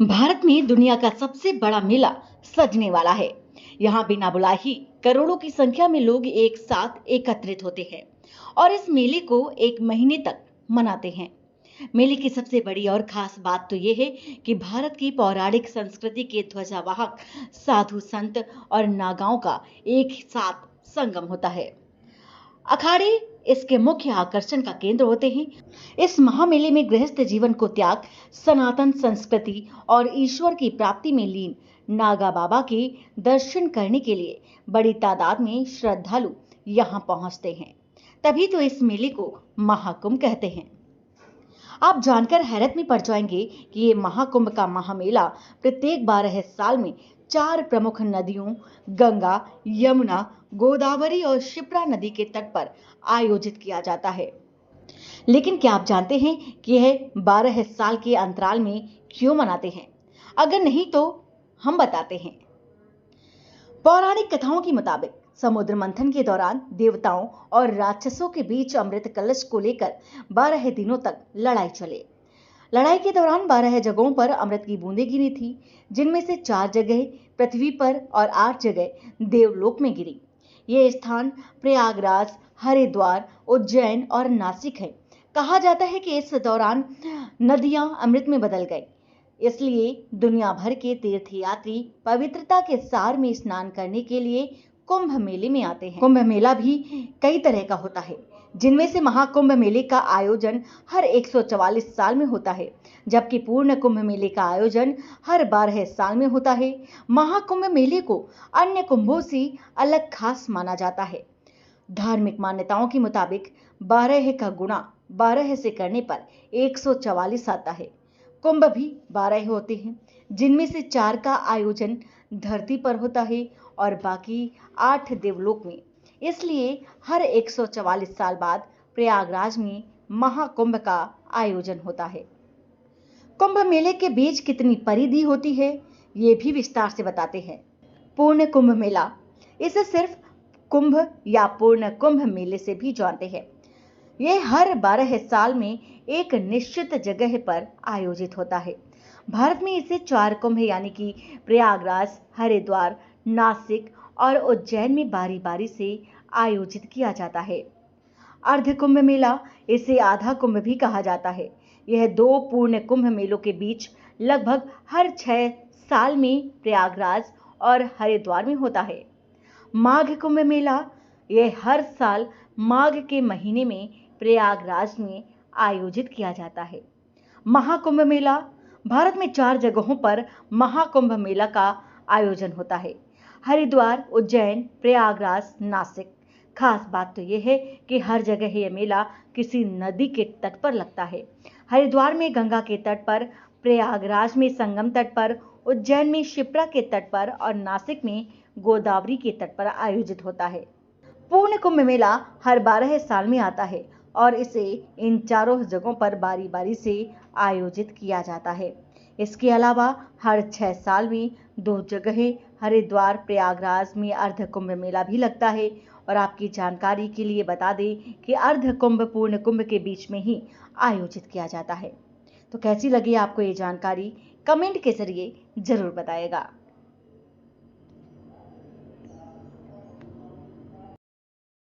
भारत में दुनिया का सबसे बड़ा मेला सजने वाला है। यहाँ बिना बुलाए ही करोड़ों की संख्या में लोग एक साथ एकत्रित होते हैं और इस मेले को एक महीने तक मनाते हैं। मेले की सबसे बड़ी और खास बात तो ये है कि भारत की पौराणिक संस्कृति के ध्वजावाहक साधु संत और नागाओं का एक साथ संगम होता है। अखाड़े इसके मुख्य आकर्षण का केंद्र होते हैं। इस महामेले में गृहस्थ जीवन को त्याग, सनातन संस्कृति और ईश्वर की प्राप्ति में लीन नागा बाबा के दर्शन करने के लिए बड़ी तादाद में श्रद्धालु यहाँ पहुंचते हैं। तभी तो इस मेले को महाकुंभ कहते हैं। आप जानकर हैरत में पड़ जाएंगे कि ये महाकुंभ का महामेला प्रत्येक 12 साल में 4 प्रमुख नदियों गंगा, यमुना, गोदावरी और शिप्रा नदी के तट पर आयोजित किया जाता है। लेकिन क्या आप जानते हैं कि यह 12 साल के अंतराल में क्यों मनाते हैं? अगर नहीं तो हम बताते हैं। पौराणिक कथाओं के मुताबिक समुद्र मंथन के दौरान देवताओं और राक्षसों के बीच अमृत कलश को लेकर 12 दिनों तक लड़ाई चले। लड़ाई के दौरान 12 जगहों पर अमृत की बूंदें गिरी थी, जिनमें से 4 जगह पृथ्वी पर और 8 जगह देवलोक में गिरी। ये स्थान प्रयागराज, हरिद्वार, उज्जैन और नासिक है। कहा जाता है कि इस दौरान नदियां अमृत में बदल गई, इसलिए दुनिया भर के तीर्थयात्री पवित्रता के सार में स्नान करने के लिए कुंभ मेले में आते हैं। कुंभ मेला भी कई तरह का होता है, जिनमें से महाकुंभ मेले का आयोजन हर 144 साल में होता है, जबकि पूर्ण कुंभ मेले का आयोजन हर 12 साल में होता है। महाकुंभ मेले को अन्य कुंभों से अलग खास माना जाता है। धार्मिक मान्यताओं के मुताबिक 12 का गुणा 12 से करने पर 144 आता है। कुंभ भी 12 होते हैं, जिनमें से 4 का आयोजन धरती पर होता है और बाकी 8 देवलोक में। इसलिए हर 144 साल बाद प्रयागराज में महाकुंभ का आयोजन होता है। कुंभ मेले के बीच कितनी परिधि होती है, ये भी विस्तार से बताते हैं। पूर्ण कुंभ मेला, इसे सिर्फ कुंभ या पूर्ण कुंभ मेले से भी जानते हैं। यह हर 12 साल में एक निश्चित जगह पर आयोजित होता है। भारत में इसे 4 कुंभ यानी कि प्रयागराज, हरिद्वार, नासिक और उज्जैन में बारी बारी से आयोजित किया जाता है। अर्ध कुंभ मेला, इसे आधा कुंभ भी कहा जाता है। यह 2 पूर्ण कुंभ मेलों के बीच लगभग हर 6 साल में प्रयागराज और हरिद्वार में होता है। माघ कुंभ मेला, यह हर साल माघ के महीने में प्रयागराज में आयोजित किया जाता है। महाकुंभ मेला, भारत में 4 जगहों पर महाकुंभ मेला का आयोजन होता है। हरिद्वार, उज्जैन, प्रयागराज, नासिक। खास बात तो यह है कि हर जगह यह मेला किसी नदी के तट पर लगता है। हरिद्वार में गंगा के तट पर, प्रयागराज में संगम तट पर, उज्जैन में शिप्रा के तट पर और नासिक में गोदावरी के तट पर आयोजित होता है। पूर्ण कुंभ मेला हर 12 साल में आता है और इसे इन चारों जगहों पर बारी बारी से आयोजित किया जाता है। इसके अलावा हर 6 साल में 2 जगह हरिद्वार, प्रयागराज में अर्ध कुंभ मेला भी लगता है। और आपकी जानकारी के लिए बता दें कि अर्ध कुंभ पूर्ण कुंभ के बीच में ही आयोजित किया जाता है। तो कैसी लगी आपको ये जानकारी? कमेंट के जरिए जरूर बताइएगा।